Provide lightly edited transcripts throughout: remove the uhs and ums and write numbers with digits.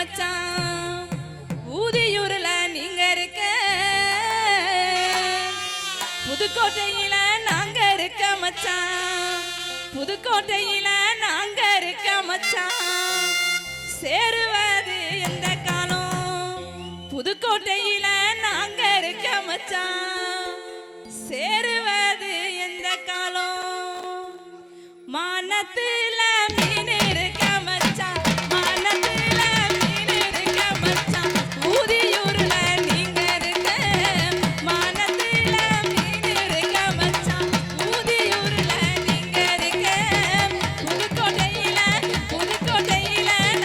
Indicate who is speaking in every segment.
Speaker 1: மச்சான் ஊதியூர்ல நீங்க இருக்க புதுக்கோட்டையில நாங்க இருக்க மச்சான் புதுக்கோட்டையில நாங்க இருக்க மச்சான் சேருவது எந்த காலம் புதுக்கோட்டையில நாங்க இருக்க மச்சான் சேருவது எந்த காலம் மானத்துல மீன் இருக்க மச்சான் மானத்துல மீன் இருக்க மச்சான் ஊதியூர்ல நீங்க இருக்க மானத்துல மீன் இருக்க மச்சான் ஊதியூர்ல நீங்க இருக்க புதுக்கோட்டையில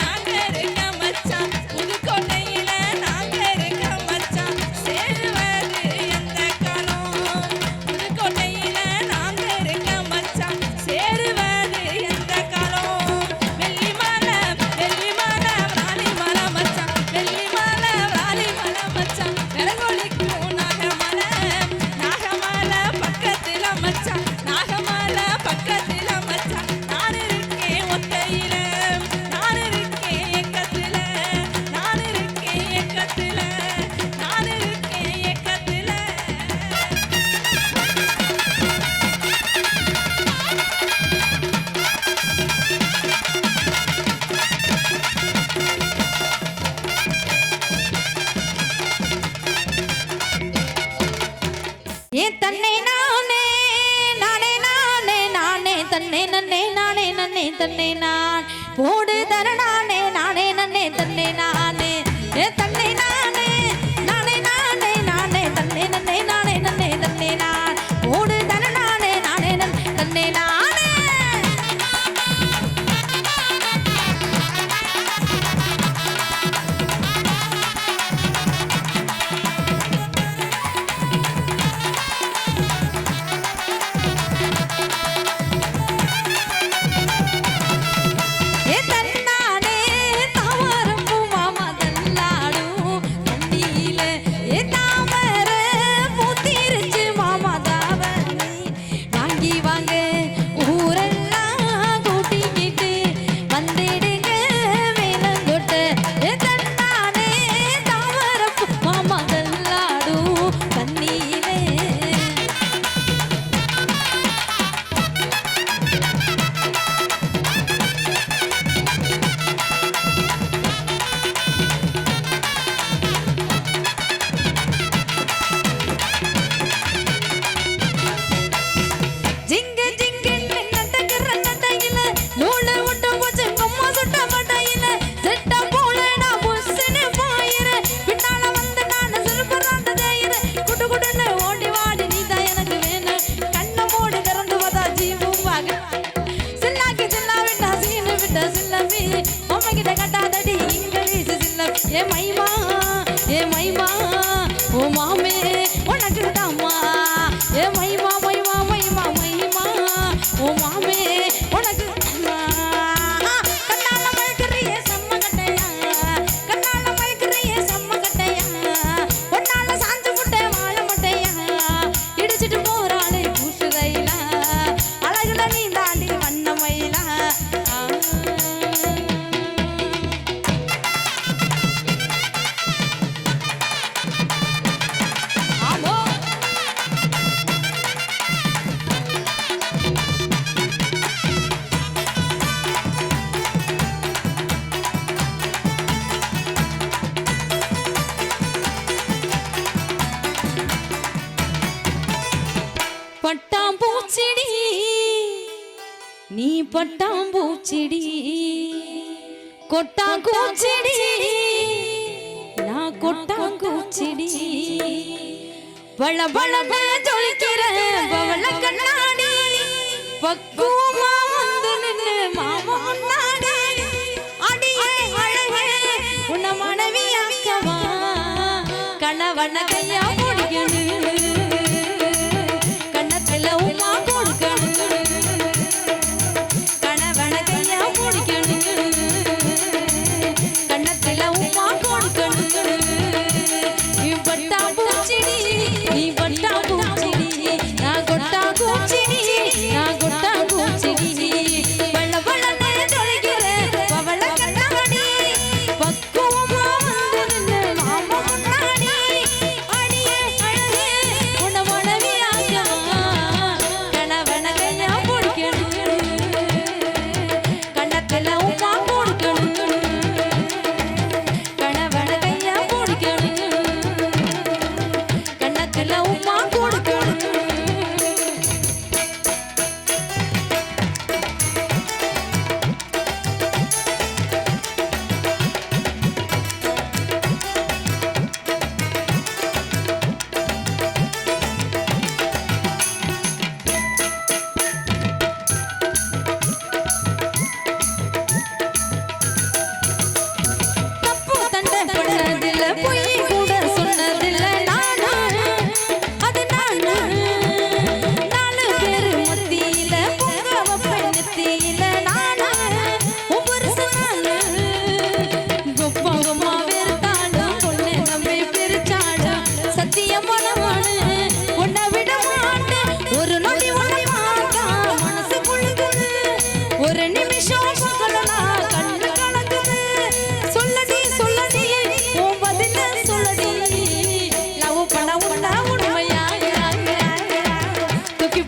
Speaker 1: நாங்க இருக்க மச்சான் புதுக்கோட்டையில நாங்க இருக்க மச்சான் சேருவது எந்த காலம் புதுக்கோட்டையில நாங்க இருக்க மச்சான் சேருவது எந்த காலம் வெள்ளிமலை ராணி மலை மச்சான் வெள்ளிமலை ராணி மலை மச்சான் வெளங்கொலிக்கும் நாகமலை பக்கத்துல மச்சான் நாகமலை பக்கத்துல மச்சான் நான் இருக்கேன் ஒத்தையில நான் இருக்கேன் ஏக்கத்துல நான் இருக்கேன் ஏக்கத்துல நான் இருக்கேன் ஏக்கத்துல
Speaker 2: ஏ தன்னை நானே நானே நானே நானே தன்னை நன்னே நானே நன்னே தன்னை நான் போடு தர நானே நானே நன்னே தன்னை நானே ஏ தன்னை நானே நானே நானே நானே தன்னை நன்னே நானே நன்னே தன்னை நான் போடு தர நானே நானே நன்னே தன்னை நானே ஏ தன்னானே தாவரம்பூ மாமா தள்ளாடும் தண்ணியில ஏ தாமர பூத்திருச்சு மாமா தாவணி வாங்கி வாங்க ஊரெல்லாம் கூட்டிக்கிட்டு வந்துடுங்க வேலங்கொட்ட ஏ தன்னானே தாவரம்பூ மாமா தள்ளாடும் தண்ணியிலே ஜிங்க ஜிங்கன்னு நடக்கிற நடையில நூலை விட்டு போச்சு கொம்மா சுட்ட மடையில செட்டா போல நான் புஷ்ஷுன்னு போயிரு பின்னால வந்து நான் சிறுபுறாண்ட தேயிரு குடு குடுன்னு ஓடி வாடி நீதான் எனக்கு வேணும் கண்ணை மூடி திறந்து வதா ஜீவுவாக சில்லாக்கி சில்லா விட்டா சீனு விட்டா சில்லவி உம்மகிட்ட கட்டாதடி இங்கிலீஷ் சில்லவி ஏ மைமா ஓ மாமே உனக்கு தாமா ஏ மைமா மைமா மைமா மைமா ஓ மாமே உனக்கு கண்ணால மயக்கிறியே செம்ம கட்டையா கண்ணால மயக்கிறியே செம்ம கட்டையா ஒன்னால சாஞ்சு முட்டை வாழ முட்டையா இடிச்சிட்டு போறாளே பூசு ரயிலா அழகுல நீ தாண்டி வண்ண மயிலா ஆமோ பட்டாம்பூச்சிடி நீ பட்டாம்பூச்சிடி கொட்டாங்கூச்சிடி நான் கொட்டாங்கூச்சிடி வள வளன்னு ஜொலிக்கிற பவள கண்ணாடி பக்குவமா வந்து நின்னு மாமா முன்னாடி அடியே அழகே உன்னை மனைவியாக்கவா கணவன கையா முடிக்கணும் கண்ணத்துல உமா கொடுக்கணும் கணவன கையா முடிக்கணும் கண்ணத்துல உமா கொடுக்கணும் நீ பட்டாம்பூச்சிடி நீ பட்டாம்பூச்சிடி நான் கொட்டாங்கூச்சிடி நான் கொட்டாங்கூச்சிடி வள வளன்னு தொலைக்கிற பவள கண்ணாடி பக்குவ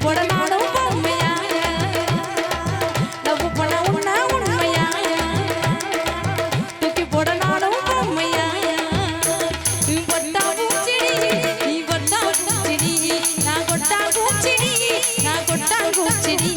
Speaker 2: போட நானும் பொம்மையா லவ் பண்ண உன்ன உண்மையா தூக்கி போட நானும் பொம்மையா கொட்டா பூச்செடி நீ கொட்டா பூச்செடி நான் கொட்டா பூச்செடி நான் கொட்டா பூச்செடி